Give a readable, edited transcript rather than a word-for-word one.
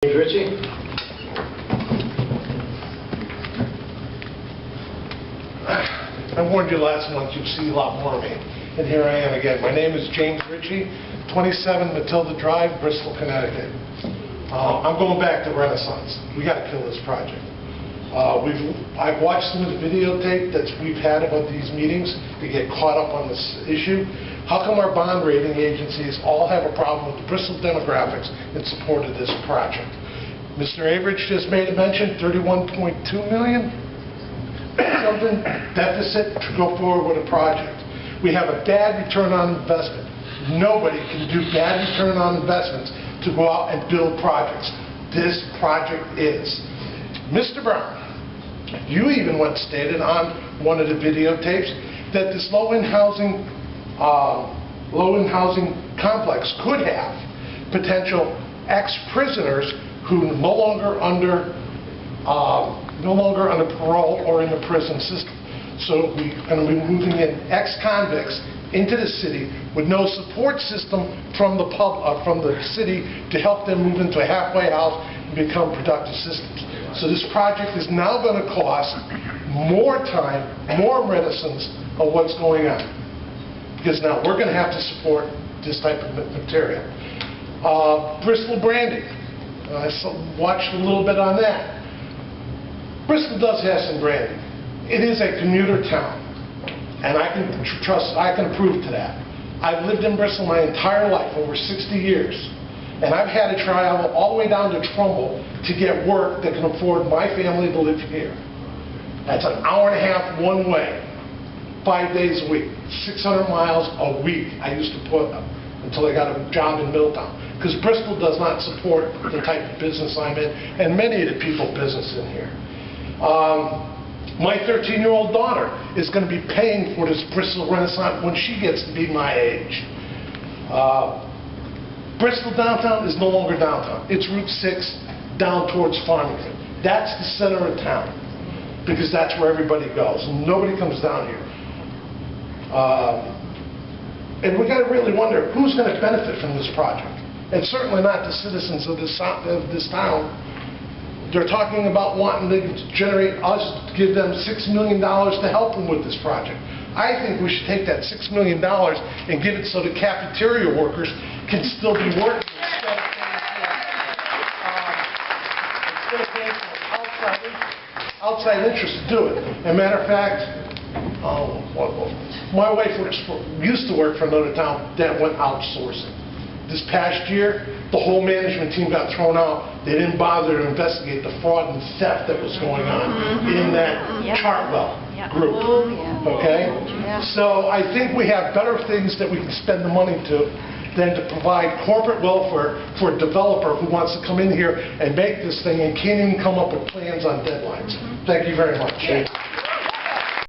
Ritchie. I warned you last month you'd see a lot more of me, and here I am again. My name is James Ritchie, 27 Matilda Drive, Bristol, Connecticut. I'm going back to Renaissance. We got to kill this project. I've watched some of the videotape that we've had about these meetings to get caught up on this issue. How come our bond rating agencies all have a problem with the Bristol demographics in support of this project? Mr. Average just made a mention, $31.2 million something deficit to go forward with a project. We have a bad return on investment. Nobody can do bad return on investments to go out and build projects. This project is. Mr. Brown, you even once stated on one of the videotapes that this low-end housing complex could have potential ex-prisoners who no longer under parole or in the prison system. So we're going to be moving in ex-convicts into the city with no support system from the city to help them move into a halfway house and become productive citizens. So this project is now going to cost more time, more reticence of what's going on. Because now we're going to have to support this type of material. Bristol branding. I watched a little bit on that. Bristol does have some branding. It is a commuter town, and I can prove to that. I've lived in Bristol my entire life, over 60 years, and I've had to travel all the way down to Trumbull to get work that can afford my family to live here. That's an hour and a half one way. 5 days a week, 600 miles a week I used to put up until I got a job in Middletown. Because Bristol does not support the type of business I'm in, and many of the people business in here. My 13-year-old daughter is going to be paying for this Bristol Renaissance when she gets to be my age. Bristol downtown is no longer downtown. It's Route 6 down towards Farmington. That's the center of town, because that's where everybody goes. Nobody comes down here. And we got to really wonder who's going to benefit from this project. And certainly not the citizens of this town. They're talking about wanting to generate us, give them $6 million to help them with this project. I think we should take that $6 million and give it so the cafeteria workers can still be working instead of paying for outside interest to do it. As a matter of fact, my wife used to work for another town that went outsourcing. This past year, the whole management team got thrown out. They didn't bother to investigate the fraud and theft that was going on in that Chartwell group. Okay? So I think we have better things that we can spend the money to than to provide corporate welfare for a developer who wants to come in here and make this thing and can't even come up with plans on deadlines. Thank you very much.